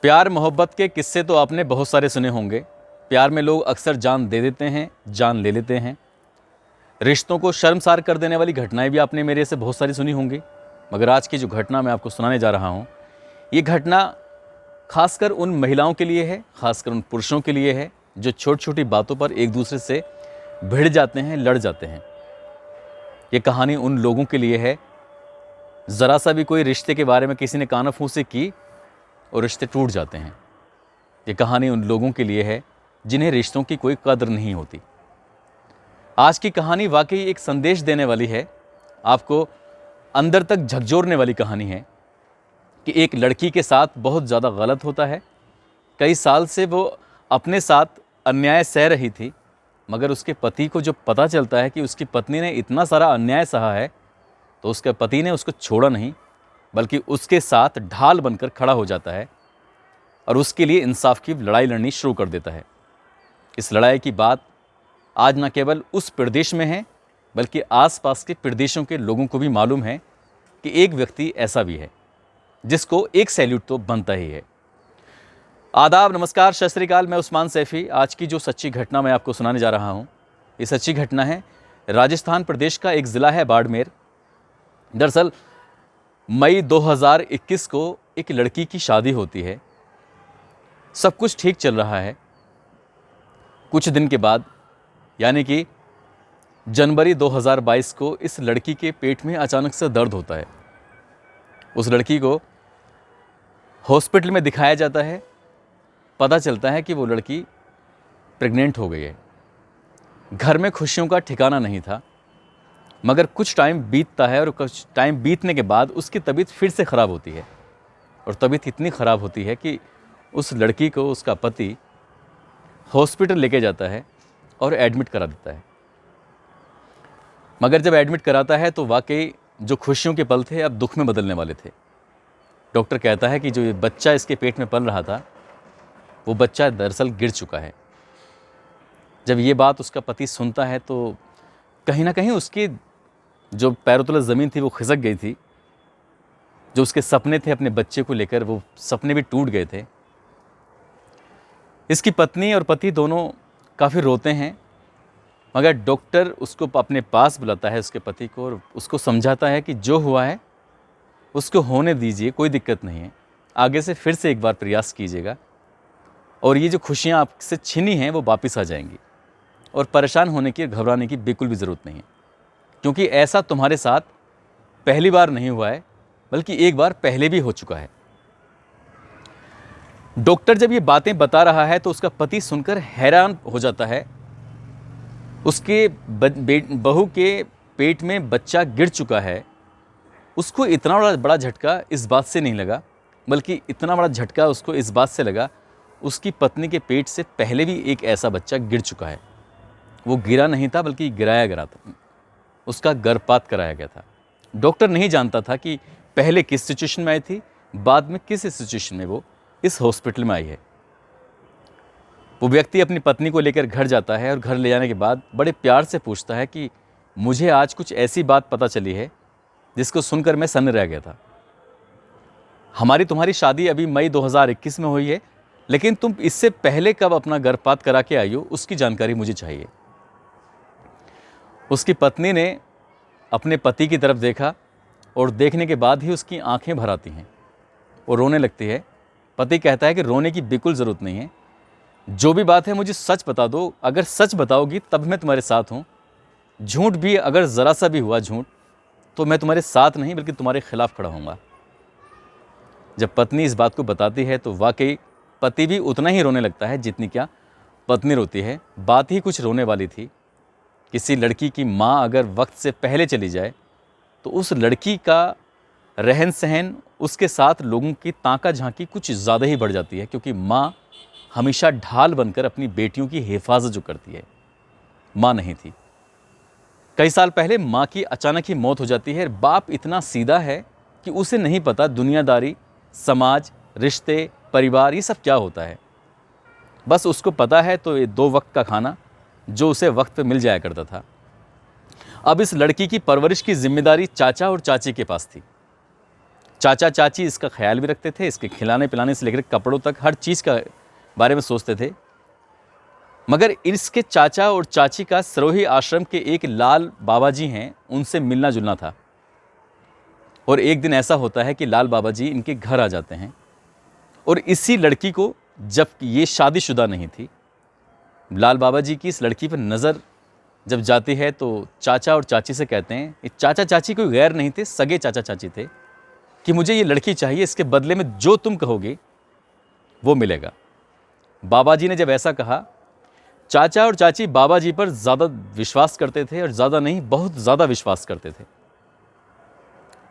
प्यार मोहब्बत के किस्से तो आपने बहुत सारे सुने होंगे। प्यार में लोग अक्सर जान दे देते हैं, जान ले लेते हैं। रिश्तों को शर्मसार कर देने वाली घटनाएं भी आपने मेरे से बहुत सारी सुनी होंगी। मगर आज की जो घटना मैं आपको सुनाने जा रहा हूं, ये घटना खासकर उन महिलाओं के लिए है, खासकर उन पुरुषों के लिए है जो छोटी छोटी बातों पर एक दूसरे से भिड़ जाते हैं, लड़ जाते हैं। ये कहानी उन लोगों के लिए है, ज़रा सा भी कोई रिश्ते के बारे में किसी ने कानाफूसी की और रिश्ते टूट जाते हैं। ये कहानी उन लोगों के लिए है जिन्हें रिश्तों की कोई कदर नहीं होती। आज की कहानी वाकई एक संदेश देने वाली है, आपको अंदर तक झकझोरने वाली कहानी है कि एक लड़की के साथ बहुत ज़्यादा गलत होता है। कई साल से वो अपने साथ अन्याय सह रही थी, मगर उसके पति को जब पता चलता है कि उसकी पत्नी ने इतना सारा अन्याय सहा है, तो उसके पति ने उसको छोड़ा नहीं, बल्कि उसके साथ ढाल बनकर खड़ा हो जाता है और उसके लिए इंसाफ की लड़ाई लड़नी शुरू कर देता है। इस लड़ाई की बात आज न केवल उस प्रदेश में है, बल्कि आसपास के प्रदेशों के लोगों को भी मालूम है कि एक व्यक्ति ऐसा भी है जिसको एक सैल्यूट तो बनता ही है। आदाब, नमस्कार, सत श्री अकाल। मैं उस्मान सैफ़ी। आज की जो सच्ची घटना मैं आपको सुनाने जा रहा हूँ, ये सच्ची घटना है राजस्थान प्रदेश का एक ज़िला है बाड़मेर। दरअसल मई 2021 को एक लड़की की शादी होती है। सब कुछ ठीक चल रहा है। कुछ दिन के बाद यानी कि जनवरी 2022 को इस लड़की के पेट में अचानक से दर्द होता है। उस लड़की को हॉस्पिटल में दिखाया जाता है। पता चलता है कि वो लड़की प्रेग्नेंट हो गई है। घर में खुशियों का ठिकाना नहीं था, मगर कुछ टाइम बीतता है और कुछ टाइम बीतने के बाद उसकी तबीयत फिर से ख़राब होती है। और तबीयत इतनी ख़राब होती है कि उस लड़की को उसका पति हॉस्पिटल लेके जाता है और एडमिट करा देता है। मगर जब एडमिट कराता है तो वाकई जो खुशियों के पल थे अब दुख में बदलने वाले थे। डॉक्टर कहता है कि जो ये बच्चा इसके पेट में पल रहा था, वो बच्चा दरअसल गिर चुका है। जब ये बात उसका पति सुनता है तो कहीं ना कहीं उसकी जो पैरों तले ज़मीन थी वो खिसक गई थी। जो उसके सपने थे अपने बच्चे को लेकर, वो सपने भी टूट गए थे। इसकी पत्नी और पति दोनों काफ़ी रोते हैं, मगर डॉक्टर उसको अपने पास बुलाता है, उसके पति को, और उसको समझाता है कि जो हुआ है उसको होने दीजिए, कोई दिक्कत नहीं है। आगे से फिर से एक बार प्रयास कीजिएगा और ये जो खुशियाँ आपसे छीनी हैं वो वापस आ जाएंगी। और परेशान होने की, घबराने की बिल्कुल भी ज़रूरत नहीं है, क्योंकि ऐसा तुम्हारे साथ पहली बार नहीं हुआ है, बल्कि एक बार पहले भी हो चुका है। डॉक्टर जब ये बातें बता रहा है तो उसका पति सुनकर हैरान हो जाता है। उसके बहू के पेट में बच्चा गिर चुका है। उसको इतना बड़ा झटका इस बात से नहीं लगा, बल्कि इतना बड़ा झटका उसको इस बात से लगा, उसकी पत्नी के पेट से पहले भी एक ऐसा बच्चा गिर चुका है। वो गिरा नहीं था, बल्कि गिराया गया था, उसका गर्भपात कराया गया था। डॉक्टर नहीं जानता था कि पहले किस सिचुएशन में आई थी, बाद में किस सिचुएशन में वो इस हॉस्पिटल में आई है। वो व्यक्ति अपनी पत्नी को लेकर घर जाता है और घर ले जाने के बाद बड़े प्यार से पूछता है कि मुझे आज कुछ ऐसी बात पता चली है जिसको सुनकर मैं सन्न रह गया था। हमारी तुम्हारी शादी अभी मई 2021 में हुई है, लेकिन तुम इससे पहले कब अपना गर्भपात करा के आई हो, उसकी जानकारी मुझे चाहिए। उसकी पत्नी ने अपने पति की तरफ देखा और देखने के बाद ही उसकी आंखें भर आती हैं, वो रोने लगती है। पति कहता है कि रोने की बिल्कुल ज़रूरत नहीं है, जो भी बात है मुझे सच बता दो। अगर सच बताओगी तब मैं तुम्हारे साथ हूँ। झूठ भी अगर ज़रा सा भी हुआ झूठ, तो मैं तुम्हारे साथ नहीं बल्कि तुम्हारे खिलाफ खड़ा होऊंगा। जब पत्नी इस बात को बताती है तो वाकई पति भी उतना ही रोने लगता है जितनी क्या पत्नी रोती है। बात ही कुछ रोने वाली थी। किसी लड़की की माँ अगर वक्त से पहले चली जाए तो उस लड़की का रहन सहन, उसके साथ लोगों की ताका झांकी कुछ ज़्यादा ही बढ़ जाती है, क्योंकि माँ हमेशा ढाल बनकर अपनी बेटियों की हिफाजत जो करती है, माँ नहीं थी। कई साल पहले माँ की अचानक ही मौत हो जाती है। बाप इतना सीधा है कि उसे नहीं पता दुनियादारी, समाज, रिश्ते, परिवार, ये सब क्या होता है। बस उसको पता है तो ये 2 वक्त का खाना जो उसे वक्त पे मिल जाया करता था। अब इस लड़की की परवरिश की जिम्मेदारी चाचा और चाची के पास थी। चाचा चाची इसका ख्याल भी रखते थे, इसके खिलाने पिलाने से लेकर कपड़ों तक हर चीज़ का बारे में सोचते थे। मगर इसके चाचा और चाची का सरोही आश्रम के एक लाल बाबा जी हैं, उनसे मिलना जुलना था। और एक दिन ऐसा होता है कि लाल बाबा जी इनके घर आ जाते हैं और इसी लड़की को, जब ये शादीशुदा नहीं थी, लाल बाबा जी की इस लड़की पर नज़र जब जाती है तो चाचा और चाची से कहते हैं, ये चाचा चाची कोई गैर नहीं थे, सगे चाचा चाची थे, कि मुझे ये लड़की चाहिए, इसके बदले में जो तुम कहोगे वो मिलेगा। बाबा जी ने जब ऐसा कहा, चाचा और चाची बाबा जी पर ज़्यादा विश्वास करते थे, और ज़्यादा नहीं बहुत ज़्यादा विश्वास करते थे,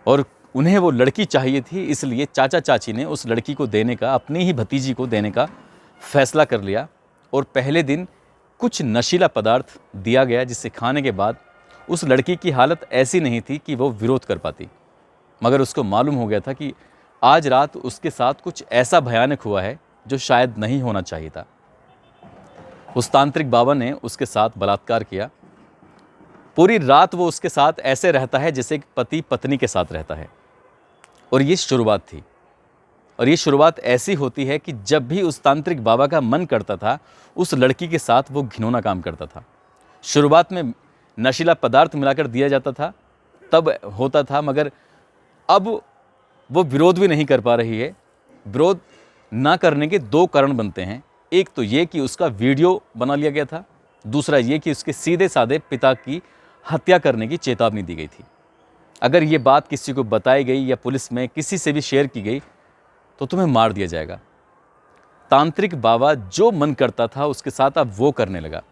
और उन्हें वो लड़की चाहिए थी। इसलिए चाचा चाची ने उस लड़की को देने का, अपनी ही भतीजी को देने का फैसला कर लिया। और पहले दिन कुछ नशीला पदार्थ दिया गया, जिसे खाने के बाद उस लड़की की हालत ऐसी नहीं थी कि वो विरोध कर पाती। मगर उसको मालूम हो गया था कि आज रात उसके साथ कुछ ऐसा भयानक हुआ है जो शायद नहीं होना चाहिए था। उस तांत्रिक बाबा ने उसके साथ बलात्कार किया। पूरी रात वो उसके साथ ऐसे रहता है जैसे एक पति पत्नी के साथ रहता है। और ये शुरुआत थी। और ये शुरुआत ऐसी होती है कि जब भी उस तांत्रिक बाबा का मन करता था, उस लड़की के साथ वो घिनौना काम करता था। शुरुआत में नशीला पदार्थ मिलाकर दिया जाता था, तब होता था, मगर अब वो विरोध भी नहीं कर पा रही है। विरोध ना करने के दो कारण बनते हैं। एक तो ये कि उसका वीडियो बना लिया गया था, दूसरा ये कि उसके सीधे साधे पिता की हत्या करने की चेतावनी दी गई थी। अगर ये बात किसी को बताई गई या पुलिस में किसी से भी शेयर की गई तो तुम्हें मार दिया जाएगा। तांत्रिक बाबा जो मन करता था उसके साथ अब वो करने लगा।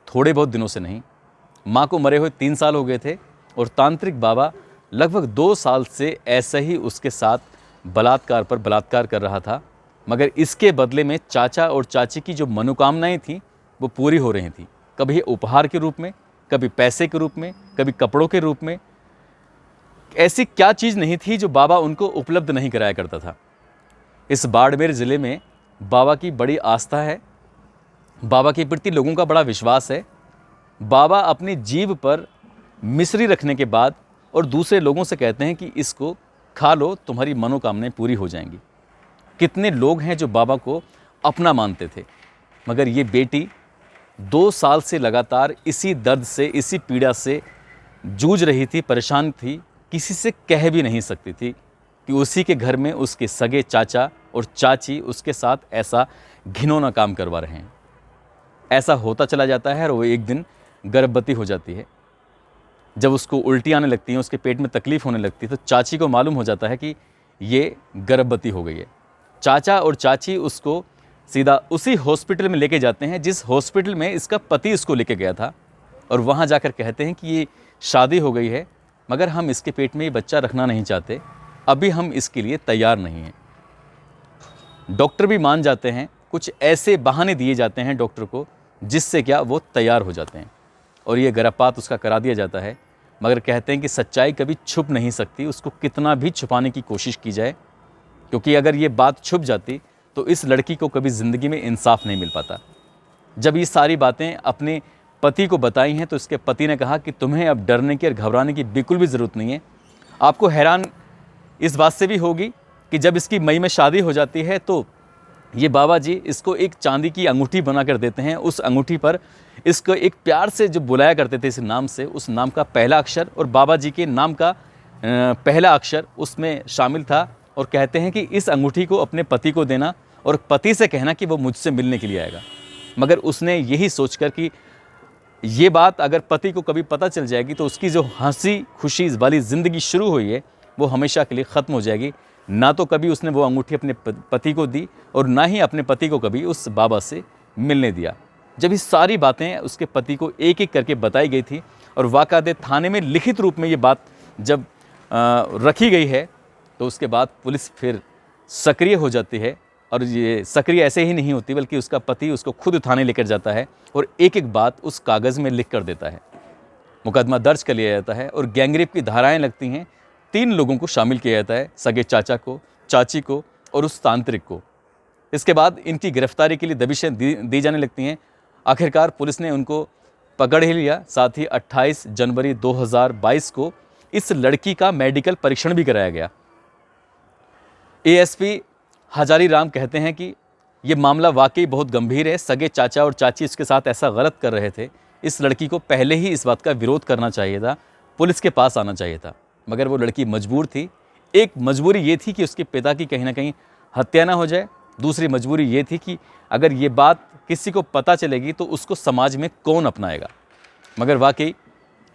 थोड़े बहुत दिनों से नहीं, माँ को मरे हुए 3 साल हो गए थे, और तांत्रिक बाबा लगभग 2 साल से ऐसे ही उसके साथ बलात्कार पर बलात्कार कर रहा था। मगर इसके बदले में चाचा और चाची की जो मनोकामनाएं थीं वो पूरी हो रही थीं। कभी उपहार के रूप में, कभी पैसे के रूप में, कभी कपड़ों के रूप में। ऐसी क्या चीज़ नहीं थी जो बाबा उनको उपलब्ध नहीं कराया करता था। इस बाड़मेर ज़िले में बाबा की बड़ी आस्था है, बाबा के प्रति लोगों का बड़ा विश्वास है। बाबा अपनी जीभ पर मिश्री रखने के बाद और दूसरे लोगों से कहते हैं कि इसको खा लो, तुम्हारी मनोकामनाएं पूरी हो जाएंगी। कितने लोग हैं जो बाबा को अपना मानते थे। मगर ये बेटी 2 साल से लगातार इसी दर्द से, इसी पीड़ा से जूझ रही थी, परेशान थी, किसी से कह भी नहीं सकती थी कि उसी के घर में उसके सगे चाचा और चाची उसके साथ ऐसा घिनौना काम करवा रहे हैं। ऐसा होता चला जाता है और वो एक दिन गर्भवती हो जाती है। जब उसको उल्टी आने लगती है, उसके पेट में तकलीफ़ होने लगती है, तो चाची को मालूम हो जाता है कि ये गर्भवती हो गई है। चाचा और चाची उसको सीधा उसी हॉस्पिटल में लेके जाते हैं जिस हॉस्पिटल में इसका पति इसको लेके गया था, और वहाँ जाकर कहते हैं कि ये शादी हो गई है, मगर हम इसके पेट में ये बच्चा रखना नहीं चाहते, अभी हम इसके लिए तैयार नहीं हैं। डॉक्टर भी मान जाते हैं, कुछ ऐसे बहाने दिए जाते हैं डॉक्टर को जिससे क्या वो तैयार हो जाते हैं, और ये गर्भपात उसका करा दिया जाता है। मगर कहते हैं कि सच्चाई कभी छुप नहीं सकती, उसको कितना भी छुपाने की कोशिश की जाए, क्योंकि अगर ये बात छुप जाती तो इस लड़की को कभी ज़िंदगी में इंसाफ नहीं मिल पाता। जब ये सारी बातें अपने पति को बताई हैं तो इसके पति ने कहा कि तुम्हें अब डरने की और घबराने की बिल्कुल भी ज़रूरत नहीं है। आपको हैरान इस बात से भी होगी कि जब इसकी मई में शादी हो जाती है तो ये बाबा जी इसको एक चांदी की अंगूठी बना कर देते हैं। उस अंगूठी पर इसको एक प्यार से जो बुलाया करते थे इस नाम से, उस नाम का पहला अक्षर और बाबा जी के नाम का पहला अक्षर उसमें शामिल था। और कहते हैं कि इस अंगूठी को अपने पति को देना और पति से कहना कि वो मुझसे मिलने के लिए आएगा। मगर उसने यही सोचकर कि ये बात अगर पति को कभी पता चल जाएगी तो उसकी जो हंसी खुशी वाली ज़िंदगी शुरू हुई है वो हमेशा के लिए ख़त्म हो जाएगी। ना तो कभी उसने वो अंगूठी अपने पति को दी और ना ही अपने पति को कभी उस बाबा से मिलने दिया। जब ये सारी बातें उसके पति को एक एक करके बताई गई थी और वाकायदे थाने में लिखित रूप में ये बात जब रखी गई है तो उसके बाद पुलिस फिर सक्रिय हो जाती है। और ये सक्रिय ऐसे ही नहीं होती बल्कि उसका पति उसको खुद थाने लेकर जाता है और एक एक बात उस कागज़ में लिख कर देता है। मुकदमा दर्ज कर लिया जाता है और गैंगरेप की धाराएं लगती हैं। 3 लोगों को शामिल किया जाता है, सगे चाचा को, चाची को और उस तांत्रिक को। इसके बाद इनकी गिरफ्तारी के लिए दबिशें दी जाने लगती हैं। आखिरकार पुलिस ने उनको पकड़ ही लिया। साथ ही 28 जनवरी 2022 को इस लड़की का मेडिकल परीक्षण भी कराया गया। एएसपी हजारी राम कहते हैं कि ये मामला वाकई बहुत गंभीर है। सगे चाचा और चाची इसके साथ ऐसा गलत कर रहे थे। इस लड़की को पहले ही इस बात का विरोध करना चाहिए था, पुलिस के पास आना चाहिए था, मगर वो लड़की मजबूर थी। एक मजबूरी ये थी कि उसके पिता की कहीं ना कहीं हत्या ना हो जाए। दूसरी मजबूरी ये थी कि अगर ये बात किसी को पता चलेगी तो उसको समाज में कौन अपनाएगा। मगर वाकई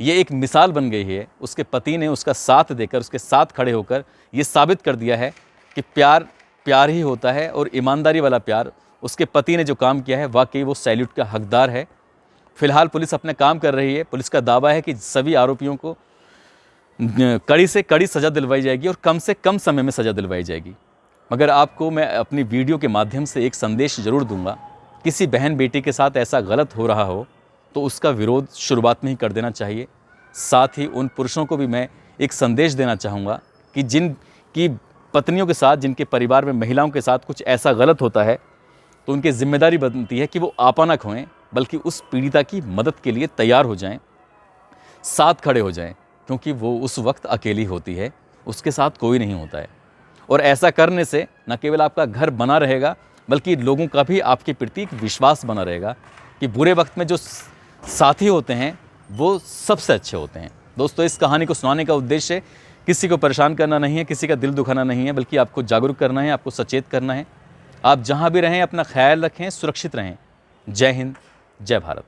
ये एक मिसाल बन गई है। उसके पति ने उसका साथ देकर, उसके साथ खड़े होकर ये साबित कर दिया है कि प्यार प्यार ही होता है, और ईमानदारी वाला प्यार। उसके पति ने जो काम किया है वाकई वो सैल्यूट का हकदार है। फिलहाल पुलिस अपना काम कर रही है। पुलिस का दावा है कि सभी आरोपियों को कड़ी से कड़ी सज़ा दिलवाई जाएगी और कम से कम समय में सज़ा दिलवाई जाएगी। मगर आपको मैं अपनी वीडियो के माध्यम से एक संदेश ज़रूर दूंगा, किसी बहन बेटी के साथ ऐसा गलत हो रहा हो तो उसका विरोध शुरुआत में ही कर देना चाहिए। साथ ही उन पुरुषों को भी मैं एक संदेश देना चाहूँगा कि जिनकी पत्नियों के साथ, जिनके परिवार में महिलाओं के साथ कुछ ऐसा गलत होता है तो उनकी जिम्मेदारी बनती है कि वो आपा ना खोएं, बल्कि उस पीड़िता की मदद के लिए तैयार हो जाएं, साथ खड़े हो जाएं, क्योंकि वो उस वक्त अकेली होती है, उसके साथ कोई नहीं होता है। और ऐसा करने से न केवल आपका घर बना रहेगा, बल्कि लोगों का भी आपके प्रति एक विश्वास बना रहेगा कि बुरे वक्त में जो साथी होते हैं वो सबसे अच्छे होते हैं। दोस्तों, इस कहानी को सुनाने का उद्देश्य किसी को परेशान करना नहीं है, किसी का दिल दुखाना नहीं है, बल्कि आपको जागरूक करना है, आपको सचेत करना है। आप जहाँ भी रहें अपना ख्याल रखें, सुरक्षित रहें। जय हिंद, जय भारत।